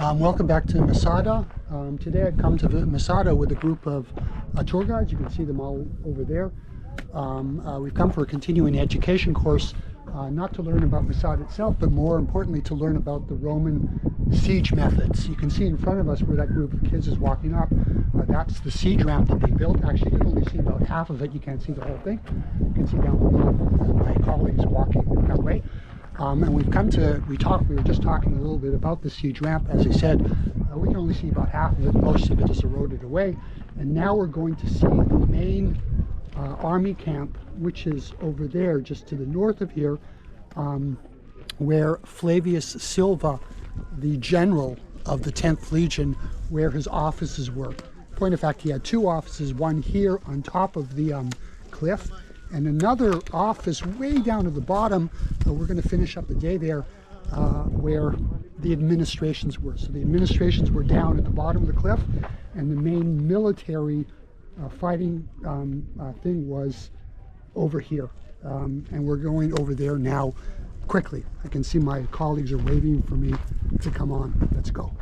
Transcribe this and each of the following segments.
Welcome back to Masada. Today I've come to Masada with a group of tour guides. You can see them all over there. We've come for a continuing education course, not to learn about Masada itself, but more importantly to learn about the Roman siege methods. You can see in front of us where that group of kids is walking up. That's the siege ramp that they built. Actually, you can only see about half of it. You can't see the whole thing. You can see down below my colleagues walking that way. And we've come to, we were just talking a little bit about the siege ramp. As I said, we can only see about half of it. Most of it is eroded away. And now we're going to see the main army camp, which is over there, just to the north of here, where Flavius Silva, the general of the 10th Legion, where his offices were. Point of fact, he had two offices, one here on top of the cliff, and another office way down at the bottom. We're going to finish up the day there, where the administrations were. So the administrations were down at the bottom of the cliff, and the main military fighting thing was over here. And we're going over there now quickly. I can see my colleagues are waiting for me to come on. Let's go.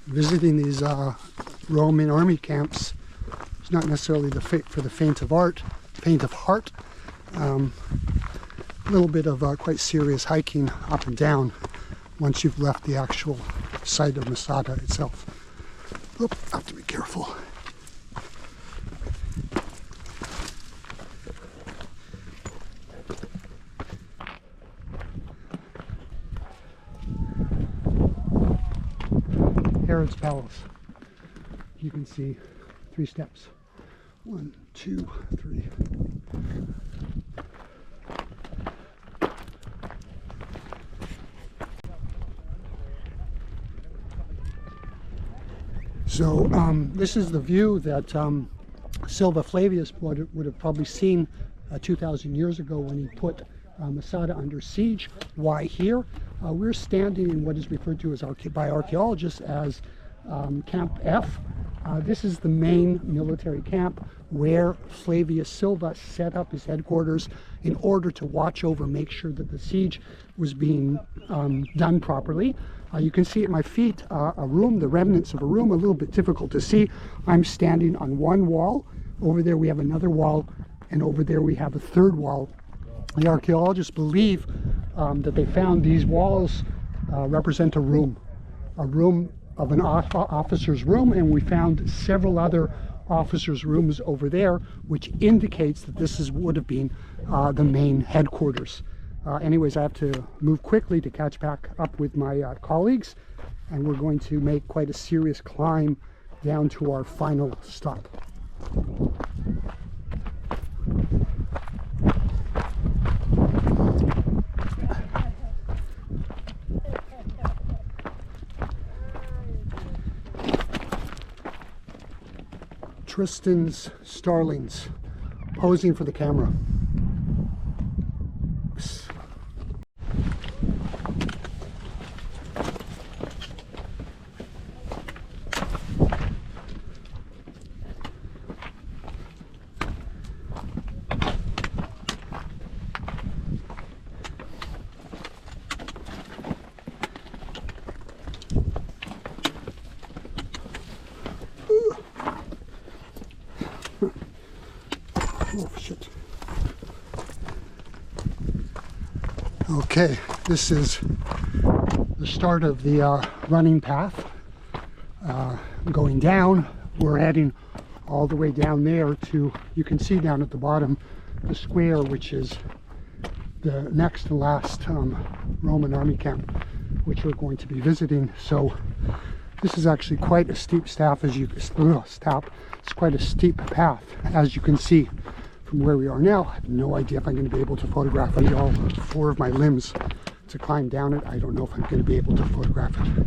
Visiting these Roman army camps is not necessarily for the faint of heart. A little bit of quite serious hiking up and down once you've left the actual site of Masada itself. Oop, I have to be careful. Herod's Palace. You can see 3 steps. 1, 2, 3. So this is the view that Silva Flavius would have probably seen 2,000 years ago when he put Masada under siege. Why here? We're standing in what is referred to as by archaeologists as Camp F. This is the main military camp where Flavius Silva set up his headquarters in order to watch over, make sure that the siege was being done properly. You can see at my feet a room, the remnants of a room, a little bit difficult to see. I'm standing on one wall. Over there we have another wall, and over there we have a third wall. The archaeologists believe that they found these walls represent a room of an officer's room, and we found several other officers' rooms over there, which indicates that this would have been the main headquarters. Anyways, I have to move quickly to catch back up with my colleagues, and we're going to make quite a serious climb down to our final stop. Tristan's starlings posing for the camera. Oops. Oh, shit. Okay, this is the start of the running path. Going down, we're heading all the way down there to, you can see down at the bottom, the square, which is the next to last Roman army camp, which we're going to be visiting. So this is actually quite a steep it's quite a steep path, as you can see from where we are now. I have no idea if I'm going to be able to photograph it. All 4 of my limbs to climb down it. I don't know if I'm going to be able to photograph it.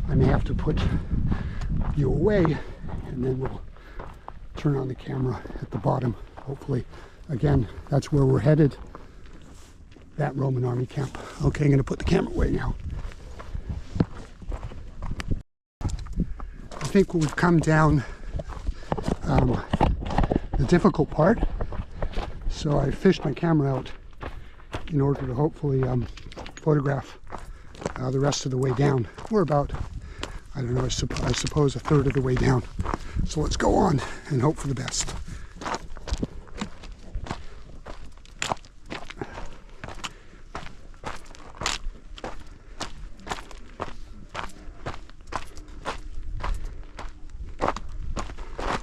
I may have to put you away, and then we'll turn on the camera at the bottom, hopefully. Again, that's where we're headed, that Roman army camp. Okay, I'm going to put the camera away now. think we've come down the difficult part. So I fished my camera out in order to hopefully photograph the rest of the way down. We're about, I don't know, I suppose a third of the way down. So let's go on and hope for the best.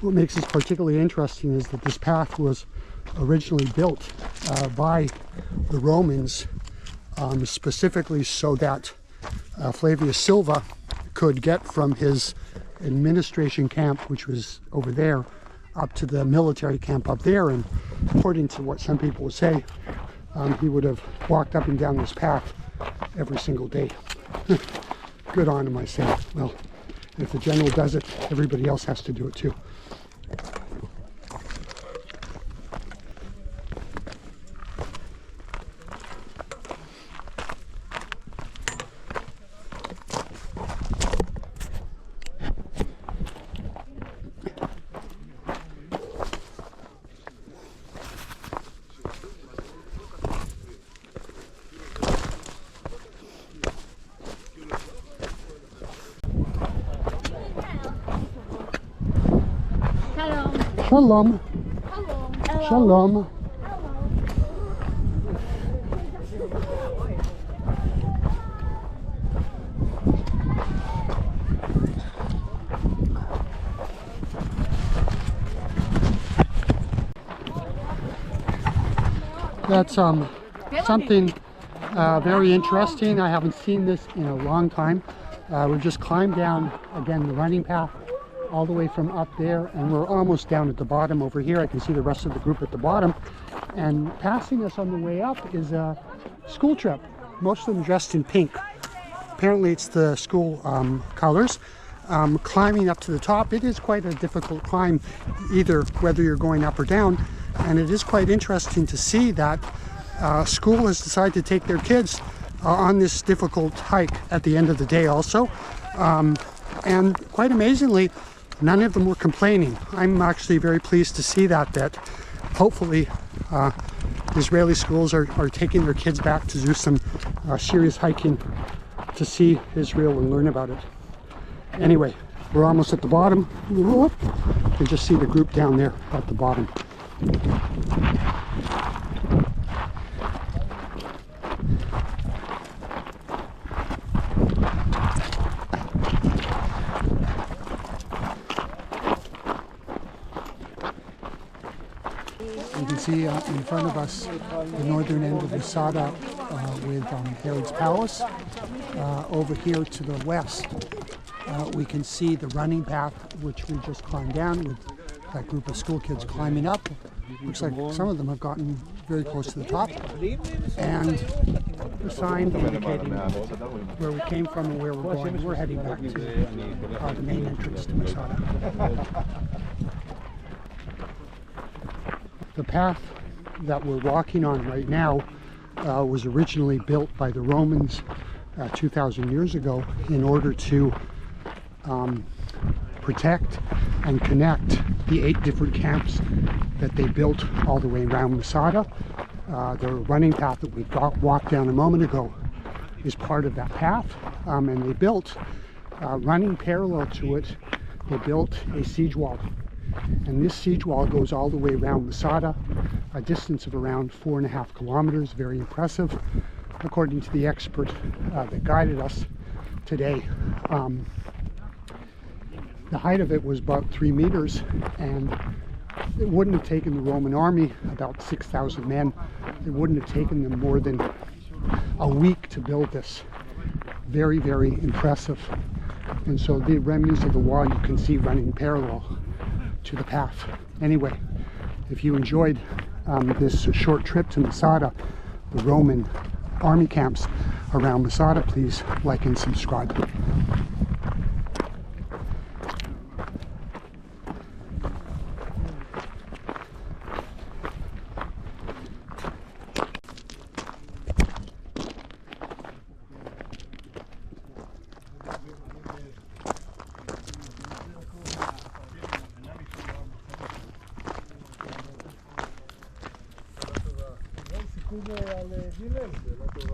What makes this particularly interesting is that this path was originally built by the Romans specifically so that Flavius Silva could get from his administration camp, which was over there, up to the military camp up there. And according to what some people would say, he would have walked up and down this path every single day. Good on him, I say. Well, if the general does it, everybody else has to do it too. Shalom. Hello. Shalom. That's something very interesting. I haven't seen this in a long time. We've just climbed down again the running path all the way from up there, and we're almost down at the bottom over here. I can see the rest of the group at the bottom, and passing us on the way up is a school trip, most of them dressed in pink. Apparently it's the school colors. Climbing up to the top, it is quite a difficult climb, either whether you're going up or down, and it is quite interesting to see that school has decided to take their kids on this difficult hike at the end of the day also, and quite amazingly, none of them were complaining. I'm actually very pleased to see that hopefully Israeli schools are taking their kids back to do some serious hiking to see Israel and learn about it. Anyway, we're almost at the bottom. You can just see the group down there at the bottom. You can see in front of us the northern end of Masada with Herod's Palace. Over here to the west, we can see the running path, which we just climbed down with that group of school kids climbing up. Looks like some of them have gotten very close to the top. And the sign indicating where we came from and where we're going. We're heading back to the main entrance to Masada. The path that we're walking on right now was originally built by the Romans 2,000 years ago in order to protect and connect the 8 different camps that they built all the way around Masada. The running path that we walked down a moment ago is part of that path, and they built, running parallel to it, they built a siege wall. And this siege wall goes all the way around Masada, a distance of around 4.5 kilometers, very impressive, according to the expert that guided us today. The height of it was about 3 meters, and it wouldn't have taken the Roman army, about 6,000 men, it wouldn't have taken them more than a week to build this. Very, very impressive. And so the remnants of the wall you can see running parallel to the path. Anyway, if you enjoyed this short trip to Masada, the Roman army camps around Masada, please like and subscribe. fino alle 10 la trovate.